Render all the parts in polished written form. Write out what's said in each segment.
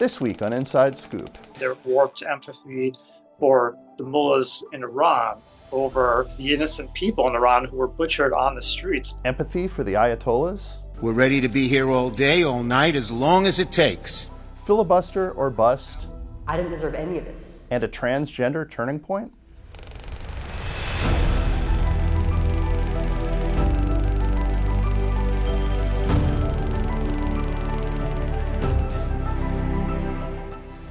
This week on Inside Scoop. Their warped empathy for the mullahs in Iran over the innocent people in Iran who were butchered on the streets. Empathy for the ayatollahs. We're ready to be here all day, all night, as long as it takes. Filibuster or bust. I didn't deserve any of this. And a transgender turning point.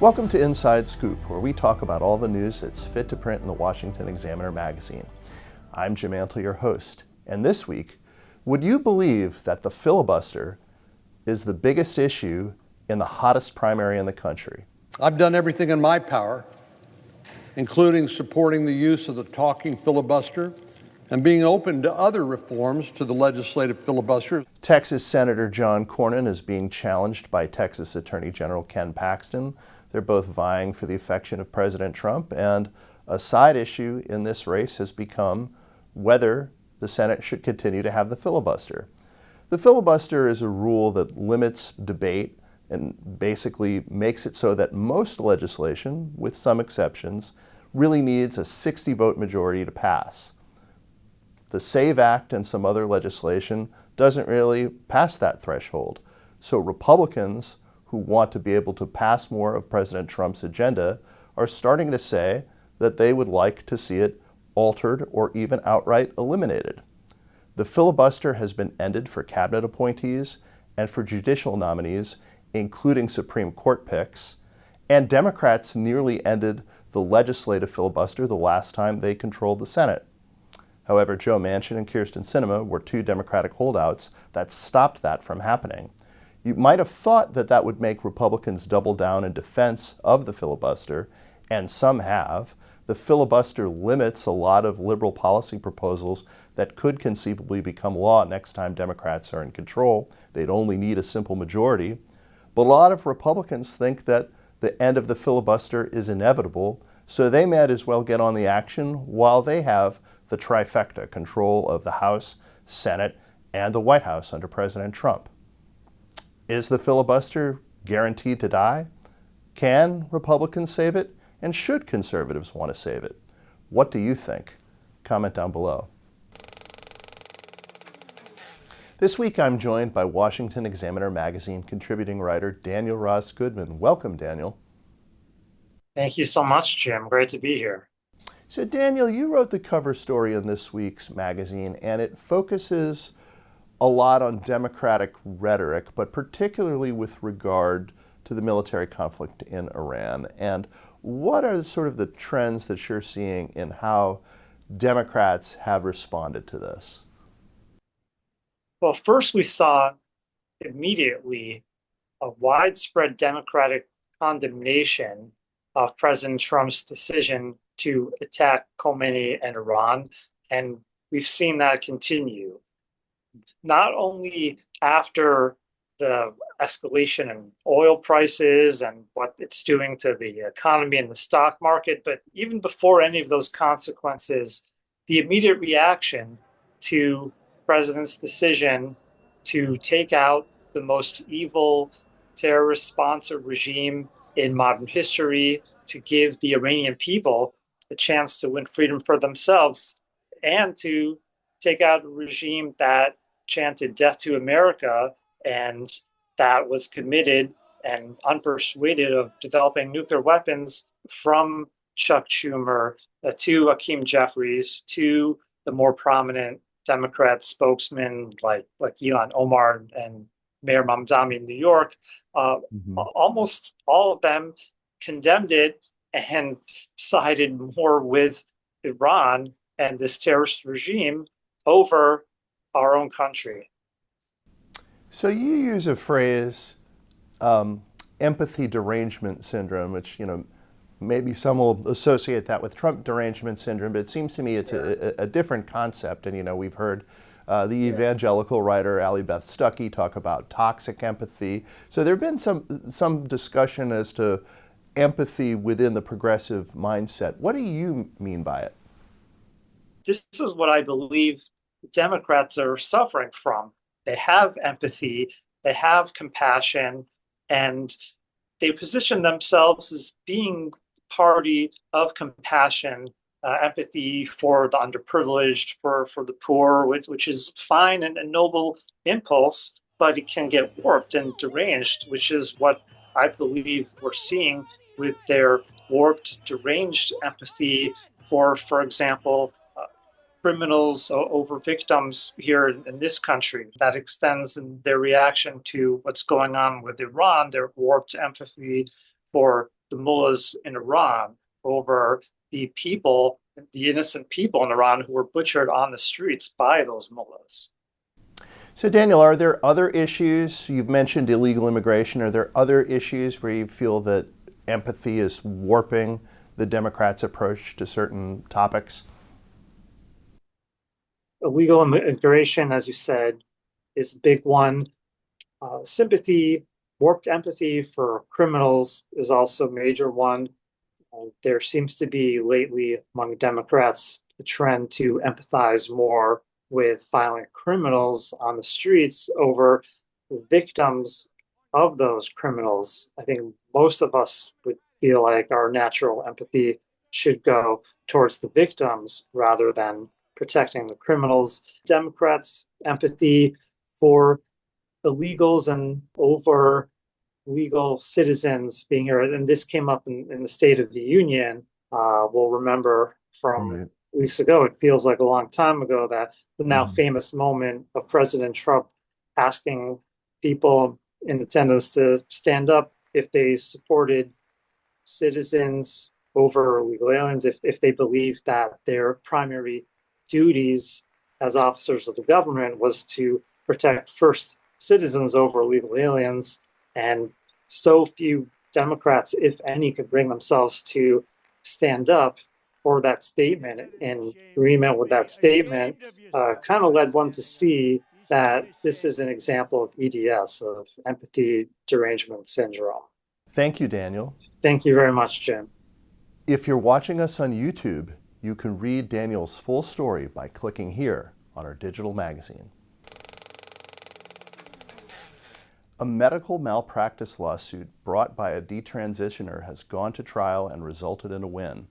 Welcome to Inside Scoop, where we talk about all the news that's fit to print in the Washington Examiner magazine. I'm Jim Antle, your host, and this week, would you believe that the filibuster is the biggest issue in the hottest primary in the country? I've done everything in my power, including supporting the use of the talking filibuster and being open to other reforms to the legislative filibuster. Texas Senator John Cornyn is being challenged by Texas Attorney General Ken Paxton. They're both vying for the affection of President Trump, and a side issue in this race has become whether the Senate should continue to have the filibuster. The filibuster is a rule that limits debate and basically makes it so that most legislation, with some exceptions, really needs a 60-vote majority to pass. The SAVE Act and some other legislation doesn't really pass that threshold. So Republicans who want to be able to pass more of President Trump's agenda are starting to say that they would like to see it altered or even outright eliminated. The filibuster has been ended for cabinet appointees and for judicial nominees, including Supreme Court picks, and Democrats nearly ended the legislative filibuster the last time they controlled the Senate. However, Joe Manchin and Kyrsten Sinema were two Democratic holdouts that stopped that from happening. You might have thought that that would make Republicans double down in defense of the filibuster, and some have. The filibuster limits a lot of liberal policy proposals that could conceivably become law next time Democrats are in control. They'd only need a simple majority. But a lot of Republicans think that the end of the filibuster is inevitable, so they might as well get on the action while they have the trifecta, control of the House, Senate, and the White House under President Trump. Is the filibuster guaranteed to die? Can Republicans save it? And should conservatives want to save it? What do you think? Comment down below. This week I'm joined by Washington Examiner magazine contributing writer Daniel Ross Goodman. Welcome, Daniel. Thank you so much, Jim. Great to be here. So Daniel, you wrote the cover story in this week's magazine, and it focuses a lot on Democratic rhetoric, but particularly with regard to the military conflict in Iran. And what are sort of the trends that you're seeing in how Democrats have responded to this? Well, first we saw immediately a widespread Democratic condemnation of President Trump's decision to attack Khomeini and Iran, and we've seen that continue. Not only after the escalation in oil prices and what it's doing to the economy and the stock market, but even before any of those consequences, the immediate reaction to the president's decision to take out the most evil terrorist-sponsored regime in modern history, to give the Iranian people a chance to win freedom for themselves, and to take out a regime that chanted death to America and that was committed and unpersuaded of developing nuclear weapons, from Chuck Schumer to Hakeem Jeffries to the more prominent Democrat spokesmen like Ilhan Omar and Mayor Mamdani in New York. Almost all of them condemned it and sided more with Iran and this terrorist regime over our own country. So you use a phrase, empathy derangement syndrome, which, maybe some will associate that with Trump derangement syndrome, but it seems to me it's a different concept. And, we've heard the evangelical writer Allie Beth Stuckey talk about toxic empathy. So there have been some discussion as to empathy within the progressive mindset. What do you mean by it? This is what I believe Democrats are suffering from. They have empathy, they have compassion, and they position themselves as being party of compassion, empathy for the underprivileged, for the poor, which is fine and a noble impulse, but it can get warped and deranged, which is what I believe we're seeing with their warped, deranged empathy for example, criminals over victims here in this country. That extends in their reaction to what's going on with Iran, their warped empathy for the mullahs in Iran, over the people, the innocent people in Iran who were butchered on the streets by those mullahs. So Daniel, are there other issues? You've mentioned illegal immigration. Are there other issues where you feel that empathy is warping the Democrats' approach to certain topics? Illegal immigration, as you said, is a big one. Sympathy, warped empathy for criminals is also a major one. There seems to be lately among Democrats a trend to empathize more with violent criminals on the streets over the victims of those criminals. I think most of us would feel like our natural empathy should go towards the victims rather than protecting the criminals. Democrats' empathy for illegals and over legal citizens being here, and this came up in the State of the Union. We'll remember from weeks ago, it feels like a long time ago, that the now famous moment of President Trump asking people in attendance to stand up if they supported citizens over illegal aliens, if they believed that their primary duties as officers of the government was to protect first citizens over illegal aliens. And so few Democrats, if any, could bring themselves to stand up for that statement. In agreement with that statement, kind of led one to see that this is an example of EDS, of empathy derangement syndrome. Thank you, Daniel. Thank you very much, Jim. If you're watching us on YouTube, you can read Daniel's full story by clicking here on our digital magazine. A medical malpractice lawsuit brought by a detransitioner has gone to trial and resulted in a win.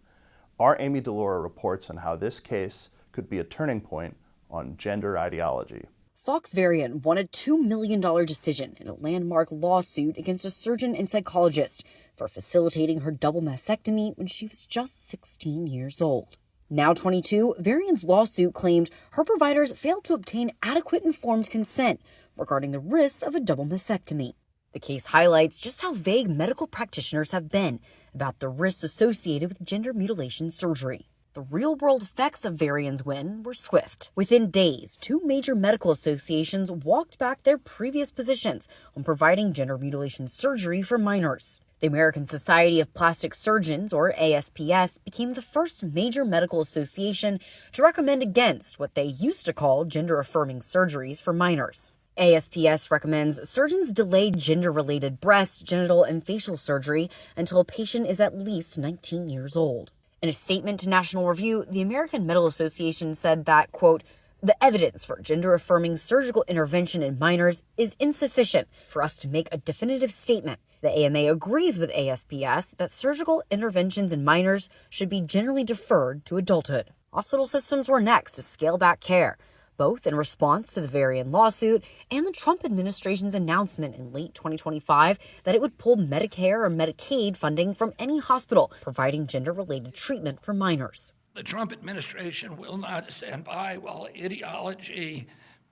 Our Amy DeLaura reports on how this case could be a turning point on gender ideology. Fox Varian won a $2 million decision in a landmark lawsuit against a surgeon and psychologist for facilitating her double mastectomy when she was just 16 years old. Now 22, Varian's lawsuit claimed her providers failed to obtain adequate informed consent regarding the risks of a double mastectomy. The case highlights just how vague medical practitioners have been about the risks associated with gender mutilation surgery. The real-world effects of Varian's win were swift. Within days, two major medical associations walked back their previous positions on providing gender mutilation surgery for minors. The American Society of Plastic Surgeons, or ASPS, became the first major medical association to recommend against what they used to call gender-affirming surgeries for minors. ASPS recommends surgeons delay gender-related breast, genital, and facial surgery until a patient is at least 19 years old. In a statement to National Review, the American Medical Association said that, quote, "The evidence for gender-affirming surgical intervention in minors is insufficient for us to make a definitive statement. The AMA agrees with ASPS that surgical interventions in minors should be generally deferred to adulthood." Hospital systems were next to scale back care, both in response to the Varian lawsuit and the Trump administration's announcement in late 2025 that it would pull Medicare or Medicaid funding from any hospital providing gender-related treatment for minors. The Trump administration will not stand by while ideology,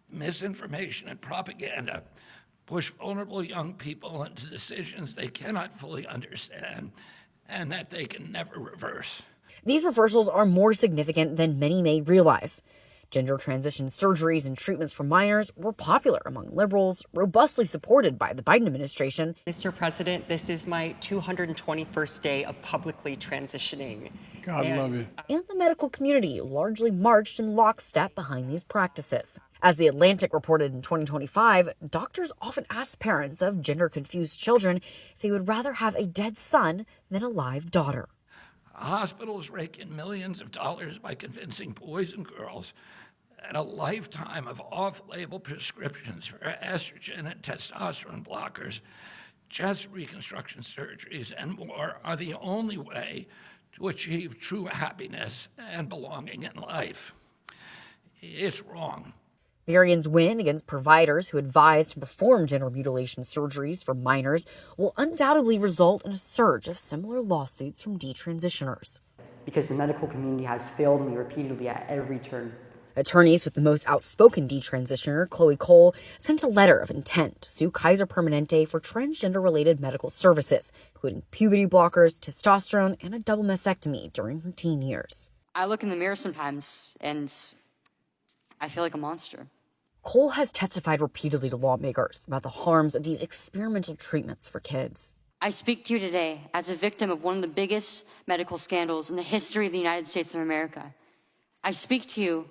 misinformation, and propaganda push vulnerable young people into decisions they cannot fully understand and that they can never reverse. These reversals are more significant than many may realize. Gender transition surgeries and treatments for minors were popular among liberals, robustly supported by the Biden administration. Mr. President, this is my 221st day of publicly transitioning. God love you. And the medical community largely marched in lockstep behind these practices. As The Atlantic reported in 2025, doctors often asked parents of gender-confused children if they would rather have a dead son than a live daughter. Hospitals rake in millions of dollars by convincing boys and girls that a lifetime of off-label prescriptions for estrogen and testosterone blockers Just reconstruction surgeries and more are the only way to achieve true happiness and belonging in life. It's wrong. Varian's win against providers who advise to perform gender mutilation surgeries for minors will undoubtedly result in a surge of similar lawsuits from detransitioners. Because the medical community has failed me repeatedly at every turn. Attorneys with the most outspoken detransitioner, Chloe Cole, sent a letter of intent to sue Kaiser Permanente for transgender-related medical services, including puberty blockers, testosterone, and a double mastectomy during her teen years. I look in the mirror sometimes, and I feel like a monster. Cole has testified repeatedly to lawmakers about the harms of these experimental treatments for kids. I speak to you today as a victim of one of the biggest medical scandals in the history of the United States of America. I speak to you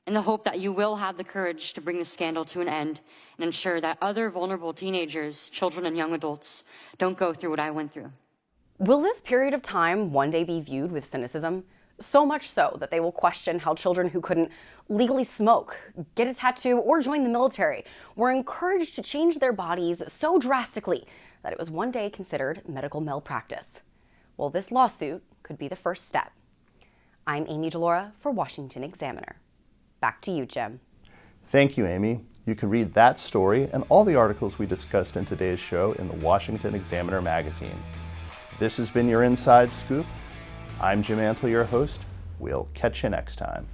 in the hope that you will have the courage to bring the scandal to an end and ensure that other vulnerable teenagers, children, and young adults don't go through what I went through. Will this period of time one day be viewed with cynicism? So much so that they will question how children who couldn't legally smoke, get a tattoo, or join the military were encouraged to change their bodies so drastically that it was one day considered medical malpractice. Well, this lawsuit could be the first step. I'm Amy DeLaura for Washington Examiner. Back to you, Jim. Thank you, Amy. You can read that story and all the articles we discussed in today's show in the Washington Examiner magazine. This has been your Inside Scoop. I'm Jim Antle, your host. We'll catch you next time.